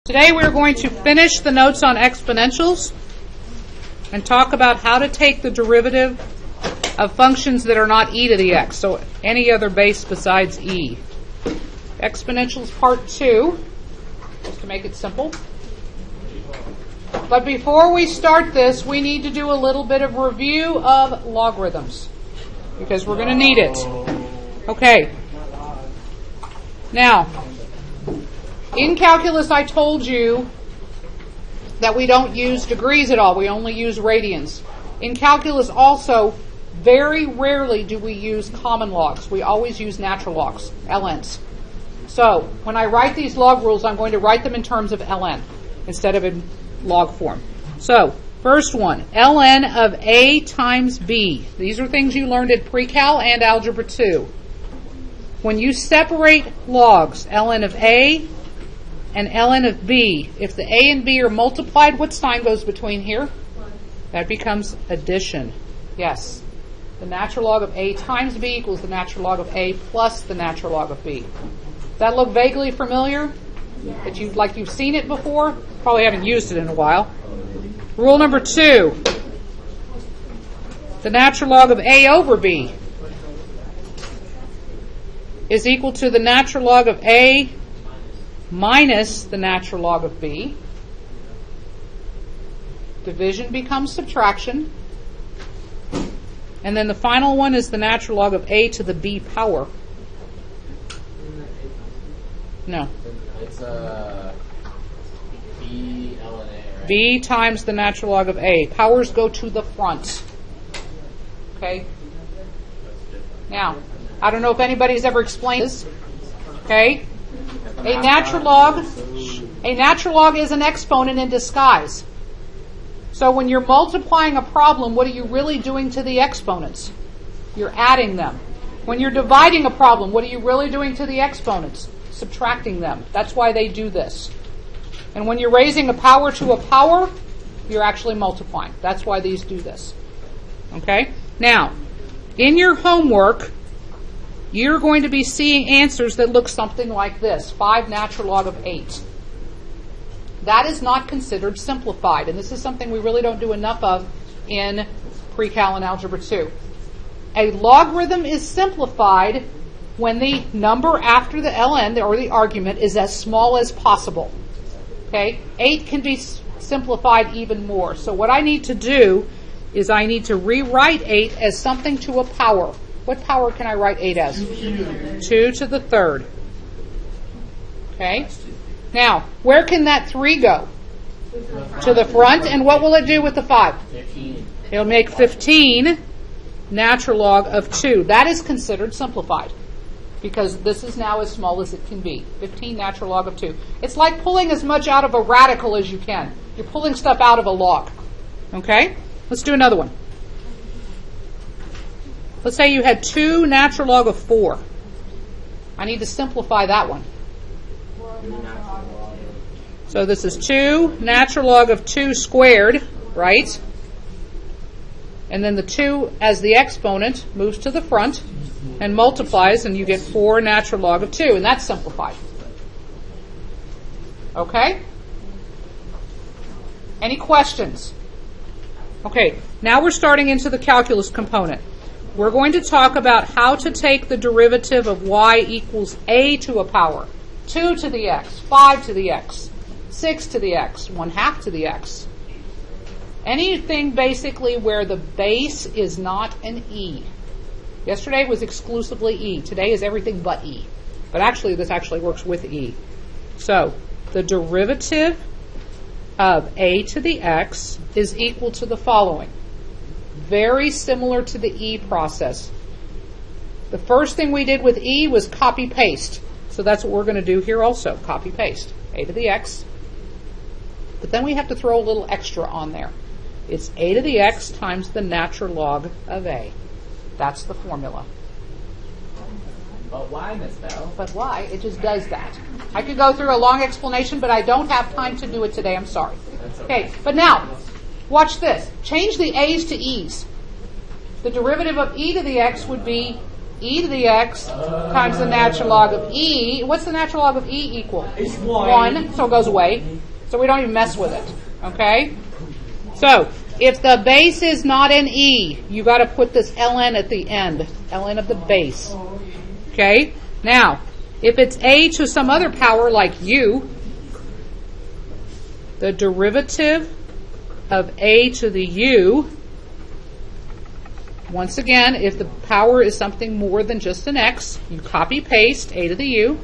Today we are going to finish the notes on exponentials and talk about how to take the derivative of functions that are not e to the x, so any other base besides e. Exponentials part 2, just to make it simple. But before we start this, we need to do a little bit of review of logarithms, because we're going to need it. Okay. Now, in calculus, I told you that we don't use degrees at all. We only use radians. In calculus also, very rarely do we use common logs. We always use natural logs, ln's. So when I write these log rules, I'm going to write them in terms of ln instead of in log form. So first one, ln of a times b. These are things you learned at pre-cal and algebra 2. When you separate logs, ln of a and ln of b, if the a and b are multiplied, what sign goes between here? That becomes addition. Yes. The natural log of a times b equals the natural log of a plus the natural log of b. Does that look vaguely familiar? That you've seen it before? Probably haven't used it in a while. Rule number 2. The natural log of a over b is equal to the natural log of a minus the natural log of b. Division becomes subtraction. And then the final one is the natural log of a to the b power. No. It's b ln a, right? B times the natural log of a. Powers go to the front. Okay? Now, I don't know if anybody's ever explained this. Okay? A natural log is an exponent in disguise. So when you're multiplying a problem, what are you really doing to the exponents? You're adding them. When you're dividing a problem, what are you really doing to the exponents? Subtracting them. That's why they do this. And when you're raising a power to a power, you're actually multiplying. That's why these do this. Okay? Now, in your homework, you're going to be seeing answers that look something like this. 5 natural log of 8. That is not considered simplified, and this is something we really don't do enough of in pre-cal and algebra 2. A logarithm is simplified when the number after the ln, or the argument, is as small as possible. Okay? 8 can be simplified even more. So what I need to do is I need to rewrite 8 as something to a power. What power can I write 8 as? 2 to the third. Okay? Now, where can that 3 go? To the front. And what will it do with the 5? 15. It'll make 15 natural log of 2. That is considered simplified, because this is now as small as it can be. 15 natural log of 2. It's like pulling as much out of a radical as you can. You're pulling stuff out of a log. Okay? Let's do another one. Let's say you had 2 natural log of 4. I need to simplify that one. So this is 2 natural log of 2 squared, right? And then the 2 as the exponent moves to the front and multiplies, and you get 4 natural log of 2, and that's simplified. Okay? Any questions? Okay, now we're starting into the calculus component. We're going to talk about how to take the derivative of y equals a to a power, 2 to the x, 5 to the x, 6 to the x, 1/2 to the x. Anything basically where the base is not an e. Yesterday was exclusively e. Today is everything but e. But actually, this actually works with e. So the derivative of a to the x is equal to the following. Very similar to the e process. The first thing we did with e was copy-paste. So that's what we're going to do here also, copy-paste. A to the x. But then we have to throw a little extra on there. It's a to the x times the natural log of a. That's the formula. But why, Miss Bell? But why? It just does that. I could go through a long explanation, but I don't have time to do it today. I'm sorry. Okay, but now, watch this. Change the a's to e's. The derivative of e to the x would be e to the x times the natural log of e. What's the natural log of e equal? It's 1, so it goes away. So we don't even mess with it. Okay? So, if the base is not an e, you got to put this ln at the end. Ln of the base. Okay? Now, if it's a to some other power like u, the derivative of a to the u, once again, if the power is something more than just an x, you copy paste a to the u.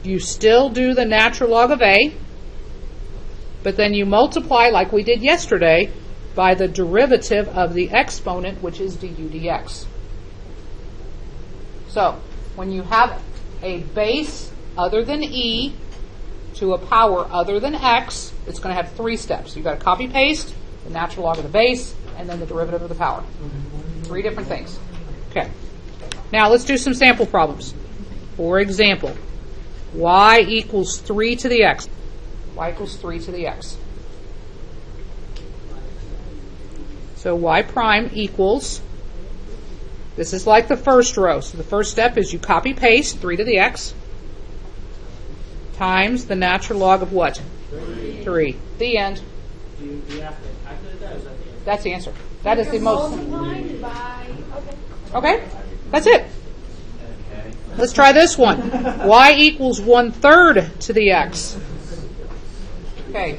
You still do the natural log of a, but then you multiply, like we did yesterday, by the derivative of the exponent, which is du dx. So, when you have a base other than e to a power other than x, it's going to have 3 steps. You've got to copy paste, the natural log of the base, and then the derivative of the power. 3 different things. Okay. Now let's do some sample problems. For example, y equals 3 to the x. Y equals 3 to the x. So y prime equals, this is like the first row. So the first step is you copy paste 3 to the x times the natural log of what? 3. The end. That's the answer. That is the most. Okay, that's it. Let's try this one. Y equals 1/3 to the x. Okay.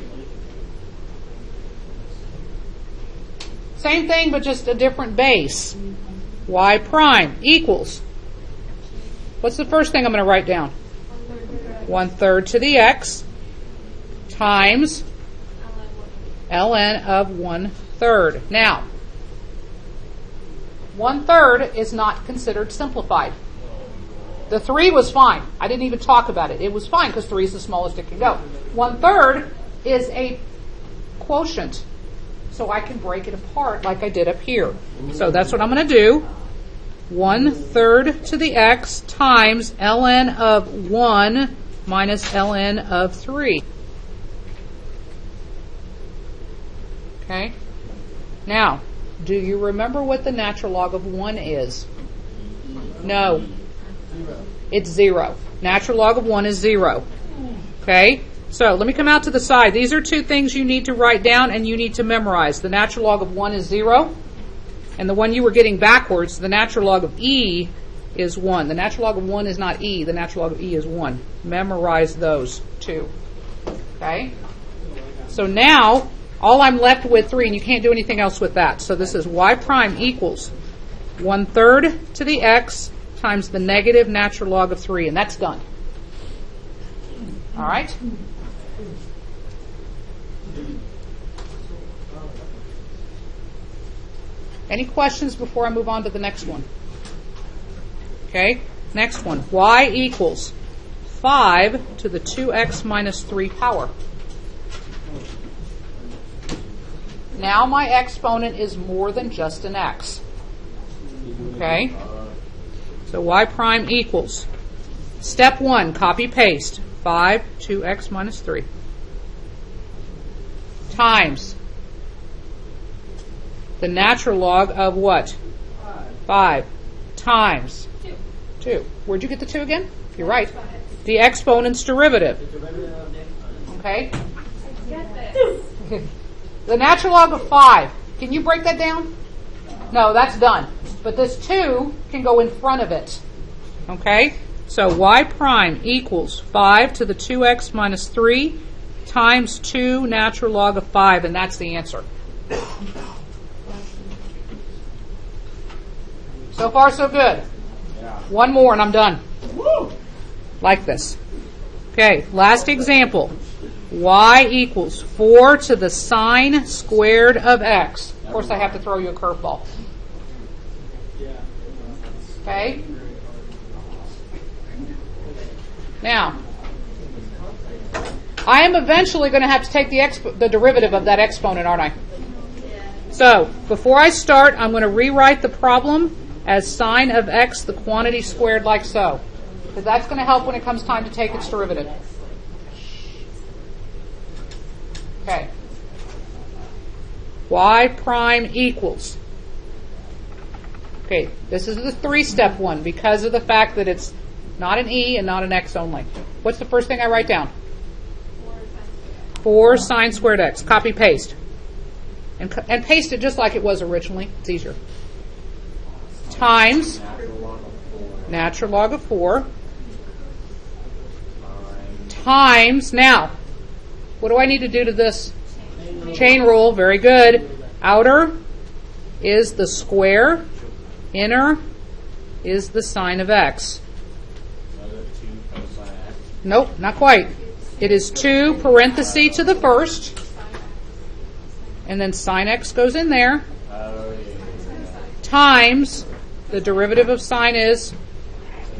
Same thing, but just a different base. Y prime equals. What's the first thing I'm going to write down? 1/3 to the x times ln of 1/3. Now, 1/3 is not considered simplified. The 3 was fine. I didn't even talk about it. It was fine because 3 is the smallest it can go. 1/3 is a quotient. So I can break it apart like I did up here. So that's what I'm going to do. 1/3 to the x times ln of 1 minus ln of 3. Okay? Now, do you remember what the natural log of 1 is? No. It's 0. Natural log of 1 is 0. Okay? So let me come out to the side. These are 2 things you need to write down and you need to memorize. The natural log of 1 is 0. And the one you were getting backwards, the natural log of e is 1. The natural log of 1 is not e. The natural log of e is 1. Memorize those 2. Okay? So now, all I'm left with 3, and you can't do anything else with that. So this is y prime equals 1/3 to the x times the negative natural log of 3. And that's done. All right? Any questions before I move on to the next one? Okay, next one. Y equals 5 to the 2x minus 3 power. Now my exponent is more than just an x. Okay? So y prime equals, step 1, copy paste, 5, 2x minus 3, times the natural log of what? 5 times 2. Where'd you get the 2 again? You're right. The exponent's derivative. Okay? The natural log of 5. Can you break that down? No, that's done. But this 2 can go in front of it. Okay? So y prime equals 5 to the 2x minus 3 times 2 natural log of 5, and that's the answer. So far, so good. One more and I'm done. Like this. Okay, last example. Y equals 4 to the sine squared of x. Of course, I have to throw you a curveball. Okay? Now, I am eventually going to have to take the derivative of that exponent, aren't I? So, before I start, I'm going to rewrite the problem as sine of x, the quantity squared like so. Because that's going to help when it comes time to take its derivative. Okay. Y prime equals. Okay, this is the 3-step one because of the fact that it's not an E and not an X only. What's the first thing I write down? 4 sine squared X. Copy, paste. And paste it just like it was originally. It's easier. Times natural log of 4. Times, now, what do I need to do to this? Chain rule, very good. Outer is the square. Inner is the sine of X. Nope, not quite. It is 2 parentheses to the first, and then sine X goes in there, times the derivative of sine is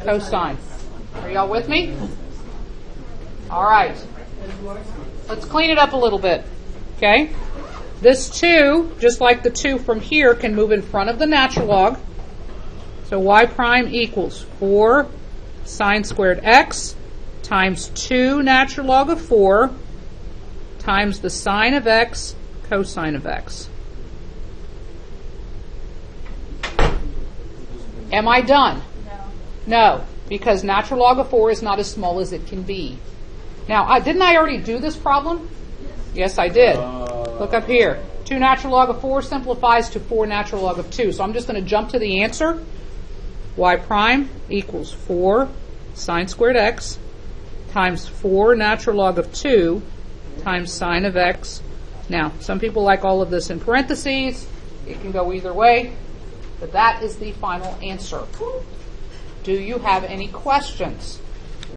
cosine. Are y'all with me? All right. Let's clean it up a little bit. Okay? This 2, just like the 2 from here, can move in front of the natural log. So y prime equals 4 sine squared x times 2 natural log of 4 times the sine of x cosine of x. Am I done? No, because natural log of 4 is not as small as it can be. Now, didn't I already do this problem? Yes, I did. Look up here. 2 natural log of 4 simplifies to 4 natural log of 2. So I'm just going to jump to the answer. Y prime equals 4 sine squared x times 4 natural log of 2 times sine of x. Now, some people like all of this in parentheses. It can go either way. But that is the final answer. Do you have any questions?